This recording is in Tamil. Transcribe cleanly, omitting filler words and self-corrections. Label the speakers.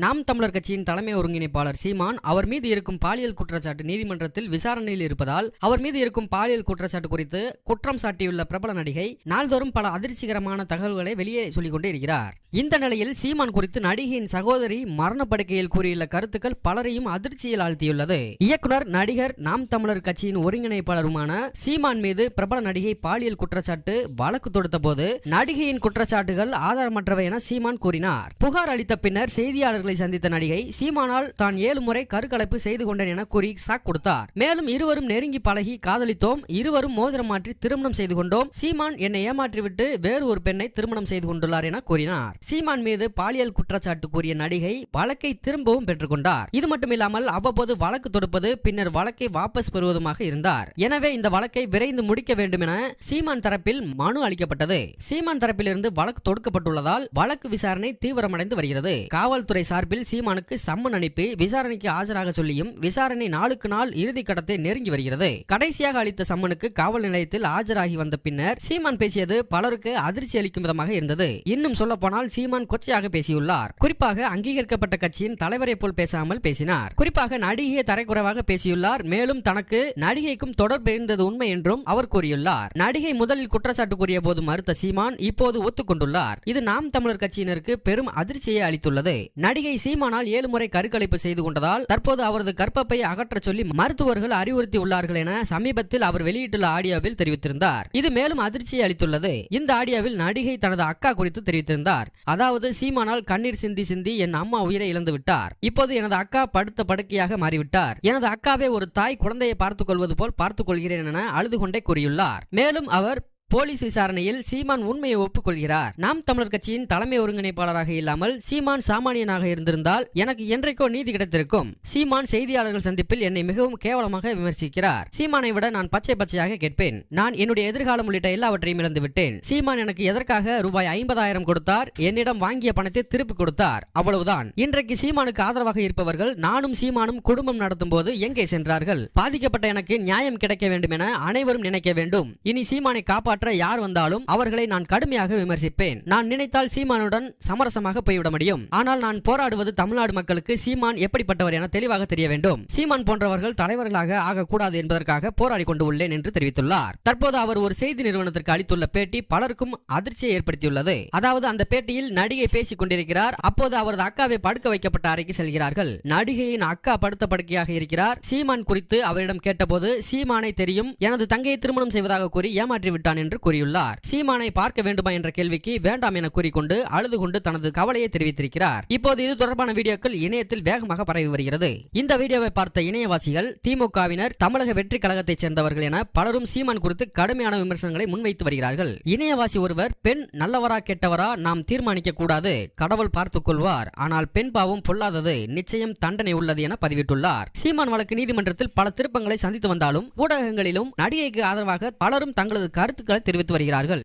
Speaker 1: நாம் தமிழர் கட்சியின் தலைமை ஒருங்கிணைப்பாளர் சீமான் அவர் மீது இருக்கும் பாலியல் குற்றச்சாட்டு நீதிமன்றத்தில் விசாரணையில் இருப்பதால் அவர் மீது இருக்கும் பாலியல் குற்றச்சாட்டு குறித்து குற்றம் சாட்டியுள்ள பிரபல நடிகை நாள்தோறும் பல அதிர்ச்சிகரமான தகவல்களை வெளியே சொல்லிக் கொண்டே இருக்கிறார். இந்த நிலையில் சீமான் குறித்து நடிகையின் சகோதரி மரணப்படுக்கையில் கூறியுள்ள கருத்துக்கள் பலரையும் அதிர்ச்சியில் ஆழ்த்தியுள்ளது. இயக்குனர் நடிகர் நாம் தமிழர் கட்சியின் ஒருங்கிணைப்பாளருமான சீமான் மீது பிரபல நடிகை பாலியல் குற்றச்சாட்டு வழக்கு தொடுத்த போது நடிகையின் குற்றச்சாட்டுகள் ஆதாரமற்றவை என சீமான் கூறினார். புகார் அளித்த பின்னர் செய்தியாளர்களை சந்தித்த நடிகை சீமானால் தான் 7 முறை கருக்கலைப்பு செய்து கொண்டேன் என கூறி சாக் கொடுத்தார். மேலும் இருவரும் நெருங்கி பழகி காதலித்தோம், இருவரும் மோதிரம் மாற்றி திருமணம் செய்து கொண்டோம், சீமான் என்னை ஏமாற்றிவிட்டு வேறு ஒரு பெண்ணை திருமணம் செய்து கொண்டுள்ளார் என கூறினார். சீமான் மீது பாலியல் குற்றச்சாட்டு கூறிய நடிகை வழக்கை திரும்பவும் பெற்றுக்கொண்டார். இது மட்டுமில்லாமல் அவ்வப்போது வழக்கு தொடுப்பது பின்னர் வழக்கை வாபஸ் பெறுவதுமாக இருந்தார். எனவே இந்த வழக்கை விரைந்து முடிக்க வேண்டும் என சீமான் தரப்பில் மனு அளிக்கப்பட்டது. சீமான் தரப்பிலிருந்து வழக்கு தொடுக்கப்பட்டுள்ளதால் வழக்கு விசாரணை தீவிரமடைந்து வருகிறது. காவல்துறை சார்பில் சீமானுக்கு சம்மன் அனுப்பி விசாரணைக்கு ஆஜராக சொல்லியும் விசாரணை நாளுக்கு நாள் இறுதி கட்டத்தை நெருங்கி வருகிறது. கடைசியாக அளித்த சம்மனுக்கு காவல் நிலையத்தில் ஆஜராகி வந்த பின்னர் சீமான் பேசியது பலருக்கு அதிர்ச்சி அளிக்கும் விதமாக இருந்தது. இன்னும் சொல்ல போனால் சீமான் கொச்சையாக பேசியுள்ளார். குறிப்பாக அங்கீகரிக்கப்பட்ட கட்சியின் தலைவரை போல் பேசாமல் பேசினார். குறிப்பாக நடிகையை தரைக்குறைவாக பேசியுள்ளார். மேலும் தனக்கு நடிகைக்கும் தொடர்பு இருந்தது உண்மை என்றும் அவர் கூறியுள்ளார். நடிகை முதலில் குற்றச்சாட்டு கூறிய போது மறுத்த சீமான் இப்போது ஒத்துக்கொண்டுள்ளார். இது நாம் தமிழர் கட்சியினருக்கு பெரும் அதிர்ச்சியை அளித்துள்ளது. நடிகை சீமானால் 7 முறை கருக்கலைப்பு செய்து கொண்டதால் தற்போது அவரது கர்ப்பப்பை அகற்ற சொல்லி மருத்துவர்கள் அறிவுறுத்தி உள்ளார்கள் என சமீபத்தில் அவர் வெளியிட்டுள்ள ஆடியோவில் தெரிவித்திருந்தார். இது மேலும் அதிர்ச்சியை அளித்துள்ளது. இந்த ஆடியோவில் நடிகை தனது அக்கா குறித்து தெரிவித்திருந்தார். அதாவது சீமானால் கண்ணீர் சிந்தி சிந்தி என் அம்மா உயிரை இழந்து விட்டார். இப்போது எனது அக்கா படுத்த படுக்கையாக மாறிவிட்டார். எனது அக்காவே ஒரு தாய் குழந்தையை பார்த்துக் கொள்வது போல் பார்த்துக் கொள்கிறேன் என அழுது கொண்டே கூறியுள்ளார். மேலும் அவர் போலீஸ் விசாரணையில் சீமான் உண்மையை ஒப்புக்கொள்கிறார். நாம் தமிழர் கட்சியின் தலைமை ஒருங்கிணைப்பாளராக இல்லாமல் சீமான் சாமானியனாக இருந்திருந்தால் எனக்கு என்றைக்கோ நீதி கிடைத்திருக்கும். சீமான் செய்தியாளர்கள் சந்திப்பில் என்னை மிகவும் கேவலமாக விமர்சிக்கிறார். சீமானை விட நான் பச்சை பச்சையாக கேட்பேன். நான் என்னுடைய எதிர்காலம் உள்ளிட்ட எல்லாவற்றையும் இழந்து விட்டேன். சீமான் எனக்கு எதற்காக ரூபாய் 50,000 கொடுத்தார், என்னிடம் வாங்கிய பணத்தை திருப்பி கொடுத்தார், அவ்வளவுதான். இன்றைக்கு சீமானுக்கு ஆதரவாக இருப்பவர்கள் நானும் சீமானும் குடும்பம் நடத்தும் போது எங்கே சென்றார்கள்? பாதிக்கப்பட்ட எனக்கு நியாயம் கிடைக்க வேண்டும் என அனைவரும் நினைக்க வேண்டும். இனி சீமானை காப்பாற்ற யார் வந்தாலும் அவர்களை நான் கடுமையாக விமர்சிப்பேன். நான் நினைத்தால் சீமானுடன் சமரசமாக போய்விட முடியும். ஆனால் நான் போராடுவது தமிழ்நாடு மக்களுக்கு சீமான் எப்படிப்பட்டவர் என தெளிவாக தெரிய வேண்டும். சீமான் போன்றவர்கள் தலைவர்களாக ஆகக்கூடாது என்பதற்காக போராடி கொண்டு உள்ளேன் என்று தெரிவித்துள்ளார். தற்போது அவர் ஒரு செய்தி நிறுவனத்திற்கு அளித்துள்ள பேட்டி பலருக்கும் அதிர்ச்சியை ஏற்படுத்தியுள்ளது. அதாவது அந்த பேட்டியில் நடிகை பேசிக் கொண்டிருக்கிறார். அப்போது அவரது அக்காவை படுக்க வைக்கப்பட்ட அறைக்கு செல்கிறார்கள். நடிகையின் அக்கா படுத்த படுக்கையாக இருக்கிறார். சீமான் குறித்து அவரிடம் கேட்டபோது சீமானை தெரியும், எனது தங்கையை திருமணம் செய்வதாக கூறி ஏமாற்றி விட்டான் என்று கூறியுள்ளார். சீமானை பார்க்க வேண்டுமா என்ற கேள்விக்கு வேண்டாம் என கூறிக்கொண்டு அழுது கொண்டு தனது கவலையை தெரிவித்திருக்கிறார். இப்போது இது தொடர்பான வீடியோக்கள் இணையத்தில் வேகமாக பரவி வருகிறது. இந்த வீடியோவை பார்த்த இணையவாசிகள் திமுகவினர் தமிழக வெற்றி கழகத்தைச் சேர்ந்தவர்கள் என பலரும் சீமான் குறித்து கடுமையான விமர்சனங்களை முன்வைத்து வருகிறார்கள். இணையவாசி ஒருவர் பெண் நல்லவரா கெட்டவரா நாம் தீர்மானிக்க கூடாது, கடவுள் பார்த்துக் கொள்வார், ஆனால் பெண் பாவம் பொல்லாதது, நிச்சயம் தண்டனை உள்ளது என பதிவிட்டுள்ளார். சீமான் வழக்கு நீதிமன்றத்தில் பல திருப்பங்களை சந்தித்து வந்தாலும் ஊடகங்களிலும் நடிகைக்கு ஆதரவாக பலரும் தங்களது கருத்துக்களை தெரிவித்து வருகிறார்கள்.